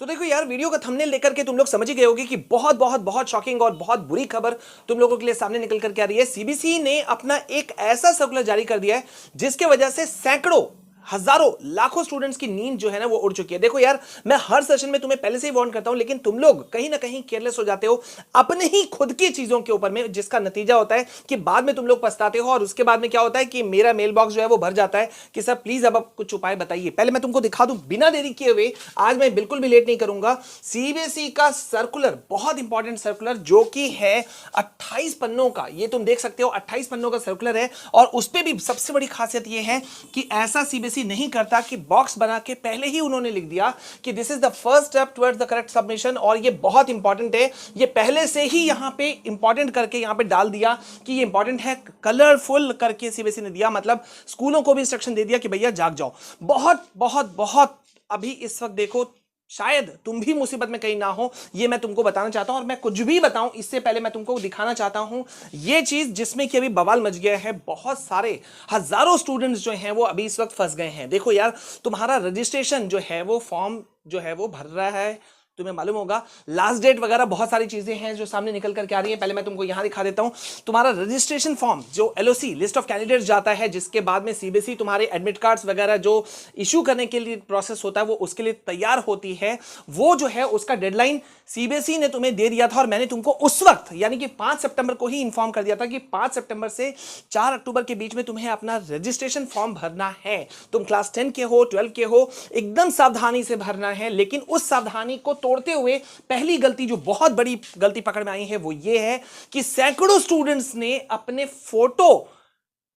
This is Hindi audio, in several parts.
तो देखो यार, वीडियो का थंबनेल लेकर के तुम लोग समझ ही गए होगे कि बहुत बहुत बहुत शॉकिंग और बहुत बुरी खबर तुम लोगों के लिए सामने निकल करके आ रही है। सीबीएसई ने अपना एक ऐसा सर्कुलर जारी कर दिया है जिसके वजह से सैकड़ों हजारों लाखों स्टूडेंट्स की नींद जो है ना वो उड़ चुकी है। देखो यार, मैं हर सेशन में तुम्हें पहले से ही वार्न करता हूं, लेकिन तुम लोग कहीं ना कहीं केयरलेस हो जाते हो अपने ही खुद की चीजों के ऊपर में, जिसका नतीजा होता है कि बाद में तुम लोग पछताते हो और उसके बाद में क्या होता है कि मेरा मेल बॉक्स जो है वो भर जाता है कि सर प्लीज अब आप कुछ उपाय बताइए। पहले मैं तुमको दिखा दूं बिना देरी किए हुए, आज मैं बिल्कुल भी लेट नहीं करूंगा। सीबीएसई का सर्कुलर, बहुत इंपॉर्टेंट सर्कुलर जो कि है 28 पन्नों का, ये तुम देख सकते हो 28 पन्नों का सर्कुलर है। और उस पर भी सबसे बड़ी खासियत ये है कि ऐसा सीबीएसई नहीं करता कि बॉक्स बना के पहले ही उन्होंने लिख दिया कि this is the first step towards the correct submission. और ये बहुत इंपॉर्टेंट है, ये पहले से ही यहां पे इंपॉर्टेंट करके यहां पे डाल दिया कि ये इंपॉर्टेंट है, कलरफुल करके सीबीएसई ने दिया। मतलब स्कूलों को भी इंस्ट्रक्शन दे दिया कि भैया जाग जाओ। बहुत बहुत बहुत अभी इस वक्त देखो, शायद तुम भी मुसीबत में कहीं ना हो, ये मैं तुमको बताना चाहता हूं। और मैं कुछ भी बताऊं इससे पहले मैं तुमको दिखाना चाहता हूं ये चीज जिसमें कि अभी बवाल मच गया है। बहुत सारे हजारों स्टूडेंट्स जो हैं वो अभी इस वक्त फंस गए हैं। देखो यार, तुम्हारा रजिस्ट्रेशन जो है वो फॉर्म जो है वो भर रहा है, तुम्हें मालूम होगा लास्ट डेट वगैरह बहुत सारी चीजें हैं जो सामने निकल करके आ रही हैं। पहले मैं तुमको यहां दिखा देता हूं तुम्हारा रजिस्ट्रेशन फॉर्म, जो एलओसी लिस्ट ऑफ कैंडिडेट्स जाता है, जिसके बाद में सीबीएसई तुम्हारे एडमिट कार्ड्स वगैरह जो इशू करने के लिए प्रोसेस होता है वो उसके लिए तैयार होती है। वो जो है उसका डेडलाइन सीबीएसई ने तुम्हें दे दिया था और मैंने तुमको उस वक्त यानी कि 5 सितंबर को ही इंफॉर्म कर दिया था कि 5 सितंबर से 4 अक्टूबर के बीच में तुम्हें अपना रजिस्ट्रेशन फॉर्म भरना है। तुम क्लास 10 के हो, 12 के हो, एकदम सावधानी से भरना है। लेकिन उस सावधानी को तोड़ते हुए पहली गलती, जो बहुत बड़ी गलती पकड़ में आई है, वो ये है कि सैकड़ों स्टूडेंट्स ने अपने फोटो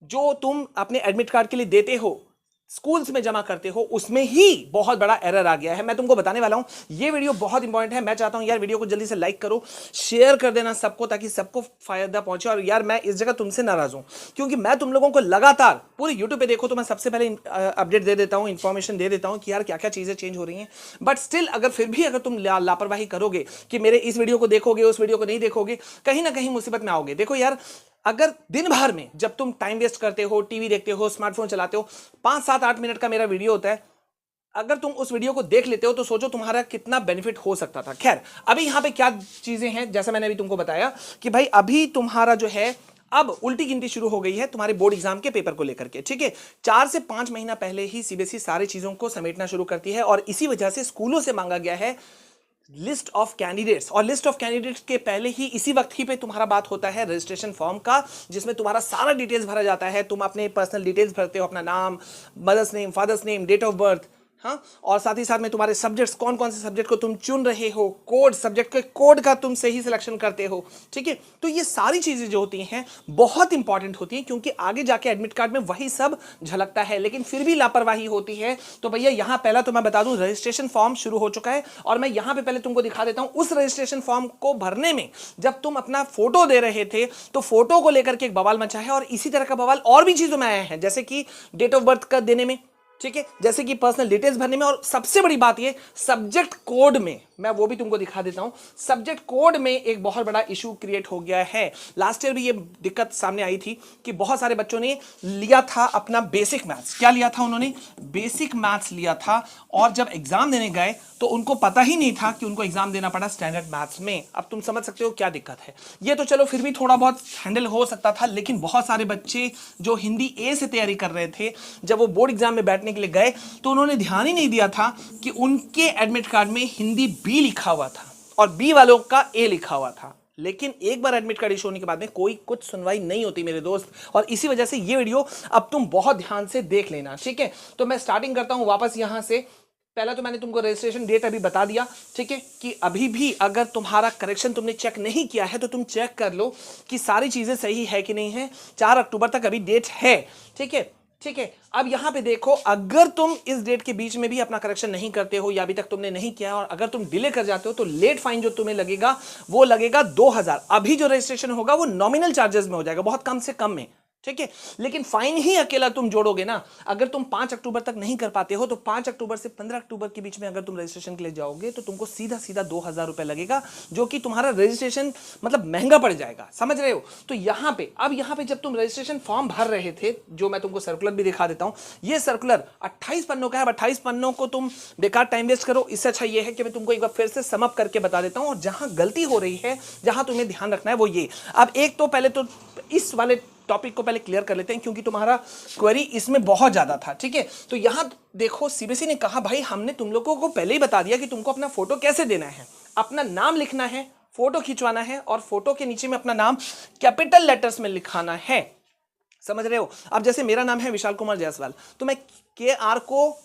जो तुम अपने एडमिट कार्ड के लिए देते हो, स्कूल्स में जमा करते हो, उसमें ही बहुत बड़ा एरर आ गया है। मैं तुमको बताने वाला हूं, ये वीडियो बहुत इंपॉर्टेंट है। मैं चाहता हूं यार वीडियो को जल्दी से लाइक करो, शेयर कर देना सबको, ताकि सबको फायदा पहुंचे। और यार मैं इस जगह तुमसे नाराज हूं क्योंकि मैं तुम लोगों को लगातार पूरे यूट्यूब पे देखो तो मैं सबसे पहले अपडेट दे देता हूं, इंफॉर्मेशन दे देता हूं कि यार क्या क्या चीजें चेंज हो रही हैं। बट स्टिल अगर फिर भी अगर तुम लापरवाही करोगे कि मेरे इस वीडियो को देखोगे उस वीडियो को नहीं देखोगे, कहीं ना कहीं मुसीबत में आओगे। देखो यार, अगर दिन भर में जब तुम टाइम वेस्ट करते हो, टीवी देखते हो, स्मार्टफोन चलाते हो, 5 7 8 मिनट का मेरा वीडियो होता है, अगर तुम उस वीडियो को देख लेते हो तो सोचो तुम्हारा कितना बेनिफिट हो सकता था। खैर, अभी यहां पे क्या चीजें हैं, जैसा मैंने अभी तुमको बताया कि भाई अभी तुम्हारा जो है अब उल्टी गिनती शुरू हो गई है तुम्हारे बोर्ड एग्जाम के पेपर को लेकर के। ठीक है, 4 से 5 महीना पहले ही सीबीएसई सारी चीजों को समेटना शुरू करती है और इसी वजह से स्कूलों से मांगा गया है लिस्ट ऑफ कैंडिडेट्स। और लिस्ट ऑफ कैंडिडेट्स के पहले ही इसी वक्त ही पे तुम्हारा बात होता है रजिस्ट्रेशन फॉर्म का, जिसमें तुम्हारा सारा डिटेल्स भरा जाता है। तुम अपने पर्सनल डिटेल्स भरते हो, अपना नाम, mother's name, father's name, date of birth, हाँ, और साथ ही साथ में तुम्हारे सब्जेक्ट्स, कौन कौन से सब्जेक्ट को तुम चुन रहे हो, कोड, सब्जेक्ट के कोड का तुम सही सिलेक्शन करते हो। ठीक है, तो ये सारी चीजें जो होती हैं बहुत इंपॉर्टेंट होती हैं क्योंकि आगे जाके एडमिट कार्ड में वही सब झलकता है। लेकिन फिर भी लापरवाही होती है। तो भैया यहां पहला तो मैं बता दूं, रजिस्ट्रेशन फॉर्म शुरू हो चुका है और मैं यहां पे पहले तुमको दिखा देता हूं। उस रजिस्ट्रेशन फॉर्म को भरने में जब तुम अपना फोटो दे रहे थे तो फोटो को लेकर के एक बवाल मचा है और इसी तरह का बवाल और भी चीजों में आया है, जैसे कि डेट ऑफ बर्थ का देने में, ठीक है, जैसे कि पर्सनल डिटेल्स भरने में, और सबसे बड़ी बात ये सब्जेक्ट कोड में, मैं वो भी तुमको दिखा देता हूं। सब्जेक्ट कोड में एक बहुत बड़ा इशू क्रिएट हो गया है। लास्ट ईयर भी ये दिक्कत सामने आई थी कि बहुत सारे बच्चों ने लिया था अपना बेसिक मैथ्स, क्या लिया था उन्होंने, बेसिक मैथ्स लिया था, और जब एग्जाम देने गए तो उनको पता ही नहीं था कि उनको एग्जाम देना पड़ा स्टैंडर्ड मैथ्स में। अब तुम समझ सकते हो क्या दिक्कत है। ये तो चलो फिर भी थोड़ा बहुत हैंडल हो सकता था, लेकिन बहुत सारे बच्चे जो हिंदी ए से तैयारी कर रहे थे, जब वो बोर्ड एग्जाम में बैठने के लिए गए तो उन्होंने ध्यान ही नहीं दिया था कि उनके एडमिट कार्ड में हिंदी बी लिखा हुआ था और बी वालों का ए लिखा हुआ था। लेकिन एक बार एडमिट कार्ड इशू होने के बाद में कोई कुछ सुनवाई नहीं होती मेरे दोस्त, और इसी वजह से ये वीडियो अब तुम बहुत ध्यान से देख लेना। ठीक है, तो मैं स्टार्टिंग करता हूं वापस यहां से। पहला तो मैंने तुमको रजिस्ट्रेशन डेट अभी बता दिया, ठीक है, कि अभी भी अगर तुम्हारा करेक्शन तुमने चेक नहीं किया है तो तुम चेक कर लो कि सारी चीजें सही है कि नहीं है। 4 अक्टूबर तक अभी डेट है। ठीक है, ठीक है, अब यहां पे देखो, अगर तुम इस डेट के बीच में भी अपना करेक्शन नहीं करते हो या अभी तक तुमने नहीं किया और अगर तुम डिले कर जाते हो तो लेट फाइन जो तुम्हें लगेगा वो लगेगा 2000। अभी जो रजिस्ट्रेशन होगा वो नॉमिनल चार्जेस में हो जाएगा, बहुत कम से कम में। ठीक है। लेकिन फाइन ही अकेला तुम जोड़ोगे ना, अगर तुम 5 अक्टूबर तक नहीं कर पाते हो तो 5 अक्टूबर से 15 अक्टूबर के बीच में अगर तुम रजिस्ट्रेशन के लिए जाओगे तो तुमको सीधा सीधा 2000 रुपए लगेगा, जो कि तुम्हारा रजिस्ट्रेशन मतलब महंगा पड़ जाएगा, समझ रहे हो। तो यहाँ पे जब तुम रजिस्ट्रेशन फॉर्म भर रहे थे, जो मैं तुमको सर्कुलर भी दिखा देता हूँ, ये सर्कुलर 28 पन्नों का है। 28 पन्नों को तुम बेकार टाइम वेस्ट करो, इससे अच्छा ये है कि मैं तुमको एक बार फिर से समअप करके बता देता हूँ। और जहां गलती हो रही है, जहां तुम्हें ध्यान रखना है वो ये। अब एक तो पहले तो इस वाले टॉपिक को पहले क्लियर कर लेते हैं, क्योंकि तुम्हारा क्वेरी इसमें बहुत ज्यादा था, ठीक है। तो यहां देखो, सीबीएसई ने कहा भाई हमने तुम लोगों को पहले ही बता दिया कि तुमको अपना फोटो कैसे देना है। अपना नाम लिखना है, फोटो खिंचवाना है और फोटो के नीचे में अपना नाम कैपिटल लेटर्स में लिखाना है, समझ रहे हो। अब जैसे मेरा नाम है विशाल कुमार जायसवाल, तो मैं के आर को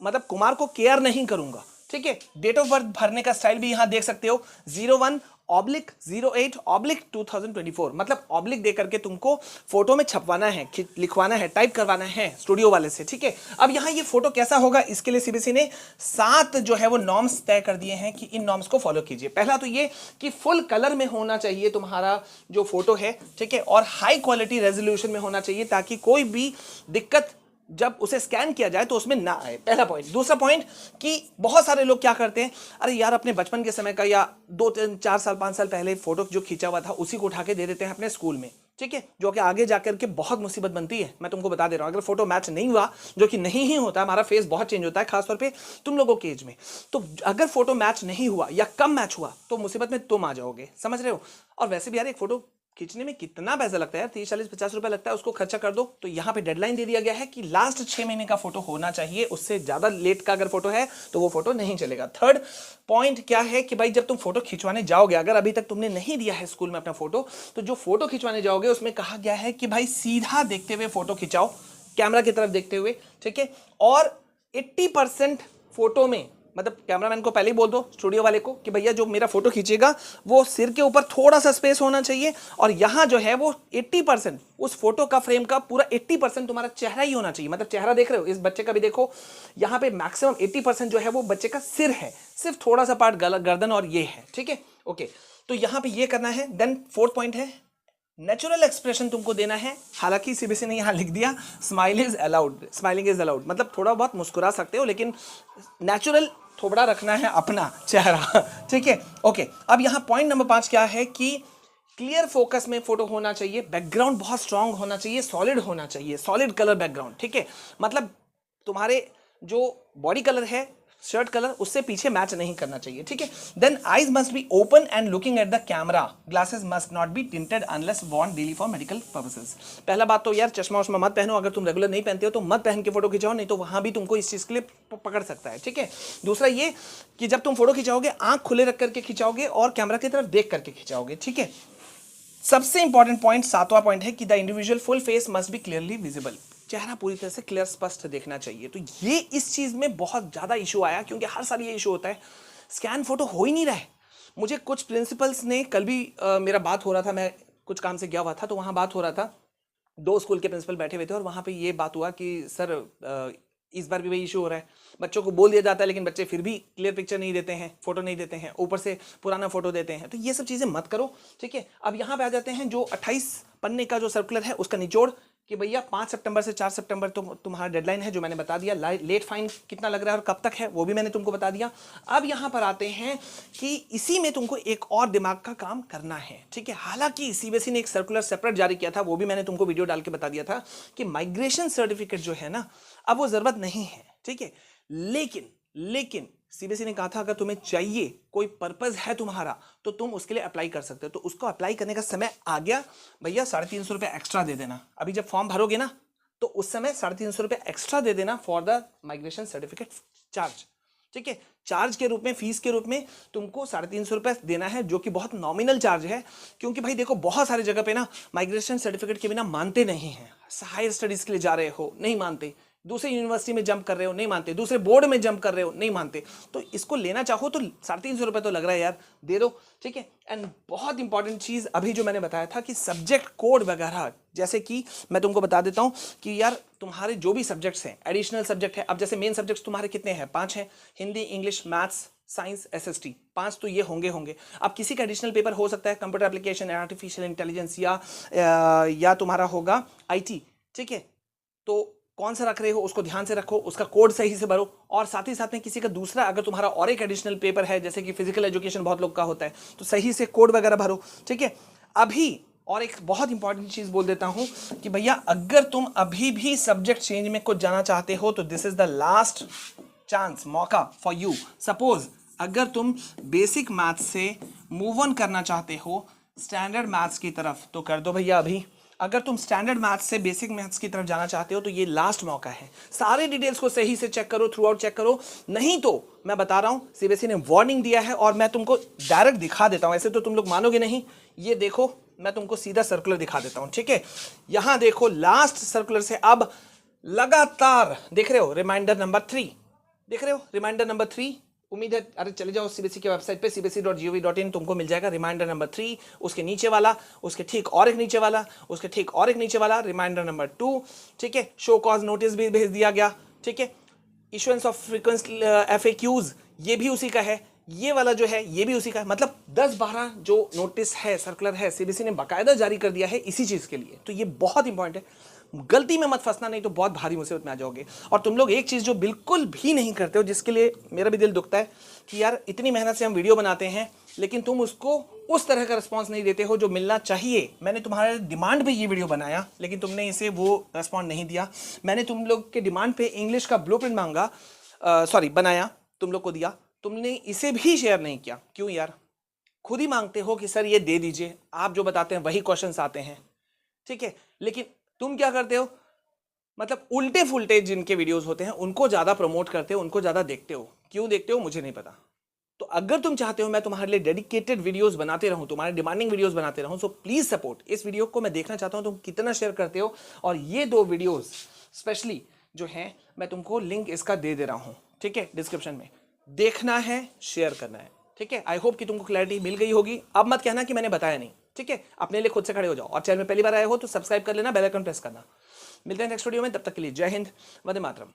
मतलब कुमार को केयर नहीं करूंगा, ठीक है। डेट ऑफ बर्थ भरने का स्टाइल भी यहां देख सकते हो, 01/08/2024, मतलब ऑब्लिक दे करके तुमको फोटो में छपवाना है, लिखवाना है, टाइप करवाना है स्टूडियो वाले से, ठीक है। अब यहां ये फोटो कैसा होगा, इसके लिए सीबीएसई ने 7 जो है वो नॉर्म्स तय कर दिए हैं कि इन नॉर्म्स को फॉलो कीजिए। पहला तो ये कि फुल कलर में होना चाहिए तुम्हारा जो फोटो है, ठीक है, और हाई क्वालिटी रेजोल्यूशन में होना चाहिए, ताकि कोई भी दिक्कत जब उसे स्कैन किया जाए तो उसमें ना आए, पहला पॉइंट। दूसरा पॉइंट कि बहुत सारे लोग क्या करते हैं, अरे यार अपने बचपन के समय का या 2-3-4 साल 5 साल पहले फोटो जो खींचा हुआ था उसी को उठा के दे देते हैं अपने स्कूल में, ठीक है, जो कि आगे जाकर के बहुत मुसीबत बनती है। मैं तुमको बता दे रहा हूं, अगर फोटो मैच नहीं हुआ, जो कि नहीं ही होता, हमारा फेस बहुत चेंज होता है खासतौर पे तुम लोगों के एज में, तो अगर फोटो मैच नहीं हुआ या कम मैच हुआ तो मुसीबत में तुम आ जाओगे, समझ रहे हो। और वैसे भी यार एक फोटो खींचने में कितना पैसा लगता है यार, 30-40-50 रुपए लगता है, उसको खर्चा कर दो। तो यहाँ पे डेडलाइन दे दिया गया है कि लास्ट 6 महीने का फोटो होना चाहिए, उससे ज्यादा लेट का अगर फोटो है तो वो फोटो नहीं चलेगा। थर्ड पॉइंट क्या है कि भाई जब तुम फोटो खिंचवाने जाओगे, अगर अभी तक तुमने नहीं दिया है स्कूल में अपना फोटो, तो जो फोटो खिंचवाने जाओगे उसमें कहा गया है कि भाई सीधा देखते हुए फोटो खिंचाओ, कैमरा की तरफ देखते हुए, ठीक है। और 80% फोटो में, मतलब कैमरामैन को पहले ही बोल दो, स्टूडियो वाले को, कि भैया जो मेरा फोटो खींचेगा वो सिर के ऊपर थोड़ा सा स्पेस होना चाहिए, और यहां जो है वो 80% उस फोटो का फ्रेम का पूरा 80% तुम्हारा चेहरा ही होना चाहिए। मतलब चेहरा देख रहे हो, इस बच्चे का भी देखो, यहां पे मैक्सिमम 80% जो है वो बच्चे का सिर है, सिर्फ थोड़ा सा पार्ट गर्दन और ये है, ठीक है, ओके। तो यहां पे ये करना है। देन फोर्थ पॉइंट है नेचुरल एक्सप्रेशन तुमको देना है। हालांकि सीबीएसई ने यहां लिख दिया स्माइलिंग इज अलाउड, मतलब थोड़ा बहुत मुस्कुरा सकते हो, लेकिन नेचुरल थोड़ा रखना है अपना चेहरा, ठीक है, ओके। अब यहां पॉइंट नंबर 5 क्या है कि क्लियर फोकस में फोटो होना चाहिए, बैकग्राउंड बहुत स्ट्रांग होना चाहिए, सॉलिड होना चाहिए, सॉलिड कलर बैकग्राउंड, ठीक है। मतलब तुम्हारे जो बॉडी कलर है, शर्ट कलर, उससे पीछे मैच नहीं करना चाहिए, ठीक है। Then eyes must be open and looking at the camera, glasses must not be tinted unless वॉन्ट डेली फॉर मेडिकल पर्पसेस। पहला बात तो यार चश्मा उश्मा मत पहनो, अगर तुम रेगुलर नहीं पहनते हो तो मत पहन के फोटो खिंचाओ, नहीं तो वहां भी तुमको इस चीज के लिए पकड़ सकता है, ठीक है। दूसरा ये कि जब तुम फोटो खिंचाओगे आंख खुले रख करके खिंचाओगे और कैमरा की तरफ देख करके खिंचाओगे, ठीक है। सबसे इंपॉर्टेंट पॉइंट 7वां पॉइंट है कि the individual full face must be clearly visible, चेहरा पूरी तरह से क्लियर स्पष्ट देखना चाहिए। तो ये इस चीज में बहुत ज्यादा इशू आया, क्योंकि हर साल ये इशू होता है, स्कैन फोटो हो ही नहीं रहा है। मुझे कुछ प्रिंसिपल्स ने कल भी मेरा बात हो रहा था, मैं कुछ काम से गया हुआ था, तो वहां बात हो रहा था, 2 स्कूल के प्रिंसिपल बैठे हुए थे और वहां पे ये बात हुआ कि सर इस बार भी वही इशू हो रहा है, बच्चों को बोल दिया जाता है लेकिन बच्चे फिर भी क्लियर पिक्चर नहीं देते हैं, फोटो नहीं देते हैं, ऊपर से पुराना फोटो देते हैं। तो ये सब चीजें मत करो, ठीक है। अब यहाँ पे आ जाते हैं जो 28 पन्ने का जो सर्कुलर है उसका निचोड़, कि भैया 5 सितंबर से 4 सितंबर तो तुम्हारा डेडलाइन है, जो मैंने बता दिया। लेट फाइन कितना लग रहा है और कब तक है वो भी मैंने तुमको बता दिया। अब यहां पर आते हैं कि इसी में तुमको एक और दिमाग का काम करना है, ठीक है। हालांकि सीबीएसई ने एक सर्कुलर सेपरेट जारी किया था, वो भी मैंने तुमको वीडियो डाल के बता दिया था कि माइग्रेशन सर्टिफिकेट जो है ना, अब वो जरूरत नहीं है, ठीक है। लेकिन सीबीएसई ने कहा था अगर तुम्हें चाहिए, कोई पर्पस है तुम्हारा, तो तुम उसके लिए अप्लाई कर सकते हो। तो उसको अप्लाई करने का समय आ गया, भैया 350 रुपये एक्स्ट्रा दे देना। अभी जब फॉर्म भरोगे ना तो उस समय 350 रुपये एक्स्ट्रा दे देना for the migration certificate charge, ठीक है। चार्ज के रूप में, फीस के रूप में तुमको 350 रुपये देना है, जो कि बहुत नॉमिनल चार्ज है। क्योंकि भाई देखो, बहुत सारे जगह पे ना माइग्रेशन सर्टिफिकेट के बिना मानते नहीं हैं। हायर स्टडीज के लिए जा रहे हो, नहीं मानते, दूसरे यूनिवर्सिटी में जंप कर रहे हो, नहीं मानते, दूसरे बोर्ड में जंप कर रहे हो, नहीं मानते। तो इसको लेना चाहो तो 350 रुपये तो लग रहा है यार, दे दो, ठीक है। एंड बहुत इंपॉर्टेंट चीज अभी जो मैंने बताया था कि सब्जेक्ट कोड वगैरह, जैसे कि मैं तुमको बता देता हूं कि यार तुम्हारे जो भी सब्जेक्ट्स हैं, एडिशनल सब्जेक्ट है, अब जैसे मेन सब्जेक्ट्स तुम्हारे कितने हैं, 5 हैं, Hindi, English, maths, science, SST, 5 तो ये होंगे। अब किसी का एडिशनल पेपर हो सकता है कंप्यूटर एप्लीकेशन, आर्टिफिशियल इंटेलिजेंस या तुम्हारा होगा आईटी, ठीक है। तो कौन सा रख रहे हो उसको ध्यान से रखो, उसका कोड सही से भरो, और साथ ही साथ में किसी का दूसरा अगर तुम्हारा और एक एडिशनल पेपर है जैसे कि फिजिकल एजुकेशन बहुत लोग का होता है, तो सही से कोड वगैरह भरो, ठीक है। अभी और एक बहुत इंपॉर्टेंट चीज बोल देता हूं कि भैया अगर तुम अभी भी सब्जेक्ट चेंज में कुछ जाना चाहते हो तो this is the last chance, मौका फॉर यू। सपोज अगर तुम बेसिक मैथ्स से मूव ऑन करना चाहते हो स्टैंडर्ड मैथ्स की तरफ तो कर दो भैया अभी। अगर तुम स्टैंडर्ड मैथ्स से बेसिक मैथ्स की तरफ जाना चाहते हो तो ये लास्ट मौका है। सारे डिटेल्स को सही से चेक करो, थ्रू आउट चेक करो, नहीं तो मैं बता रहा हूं सीबीएसई ने वार्निंग दिया है और मैं तुमको डायरेक्ट दिखा देता हूं, ऐसे तो तुम लोग मानोगे नहीं। ये देखो मैं तुमको सीधा सर्कुलर दिखा देता हूं, ठीक है। यहां देखो लास्ट सर्कुलर से अब लगातार देख रहे हो रिमाइंडर नंबर 3, देख रहे हो रिमाइंडर नंबर 3। उम्मीद है, अरे चले जाओ सीबीएसई के वेबसाइट पे cbse.gov.in, तुमको मिल जाएगा रिमाइंडर नंबर 3, उसके नीचे वाला, उसके ठीक और एक नीचे वाला, उसके ठीक और एक नीचे वाला रिमाइंडर नंबर 2, ठीक है। शो कॉज नोटिस भी भेज दिया गया, ठीक है। इशुएंस ऑफ फ्रीक्वेंट FAQs ये भी उसी का है, ये वाला जो है ये भी उसी का है। मतलब 10-12 जो नोटिस है, सर्कुलर है, सीबीएसई ने बाकायदा जारी कर दिया है इसी चीज के लिए। तो ये बहुत इंपॉर्टेंट है, गलती में मत फंसना, नहीं तो बहुत भारी मुसीबत में आ जाओगे। और तुम लोग एक चीज जो बिल्कुल भी नहीं करते हो, जिसके लिए मेरा भी दिल दुखता है कि यार इतनी मेहनत से हम वीडियो बनाते हैं लेकिन तुम उसको उस तरह का रिस्पांस नहीं देते हो जो मिलना चाहिए। मैंने तुम्हारे डिमांड पे ये वीडियो बनाया लेकिन तुमने इसे वो रिस्पॉन्ड नहीं दिया। मैंने तुम लोग के डिमांड पे इंग्लिश का ब्लूप्रिंट मांगा, बनाया, तुम लोग को दिया, तुमने इसे भी शेयर नहीं किया। क्यों यार? खुद ही मांगते हो कि सर ये दे दीजिए, आप जो बताते हैं वही क्वेश्चंस आते हैं, ठीक है। लेकिन तुम क्या करते हो, मतलब उल्टे फुल्टे जिनके वीडियोस होते हैं उनको ज्यादा प्रमोट करते हो, उनको ज्यादा देखते हो। क्यों देखते हो मुझे नहीं पता। तो अगर तुम चाहते हो मैं तुम्हारे लिए डेडिकेटेड वीडियोस बनाते रहूं, तुम्हारे डिमांडिंग वीडियोस बनाते रहूं, सो प्लीज सपोर्ट इस वीडियो को। मैं देखना चाहता हूं तुम कितना शेयर करते हो। और ये 2 वीडियोस स्पेशली जो हैं मैं तुमको लिंक इसका दे दे रहा हूं, ठीक है, डिस्क्रिप्शन में। देखना है, शेयर करना है, ठीक है। आई होप कि तुमको क्लैरिटी मिल गई होगी। अब मत कहना कि मैंने बताया नहीं, ठीक है। अपने लिए खुद से खड़े हो जाओ और चैनल में पहली बार आए हो तो सब्सक्राइब कर लेना, बेल आइकन प्रेस करना। मिलते हैं नेक्स्ट वीडियो में, तब तक के लिए जय हिंद, वंदे मातरम।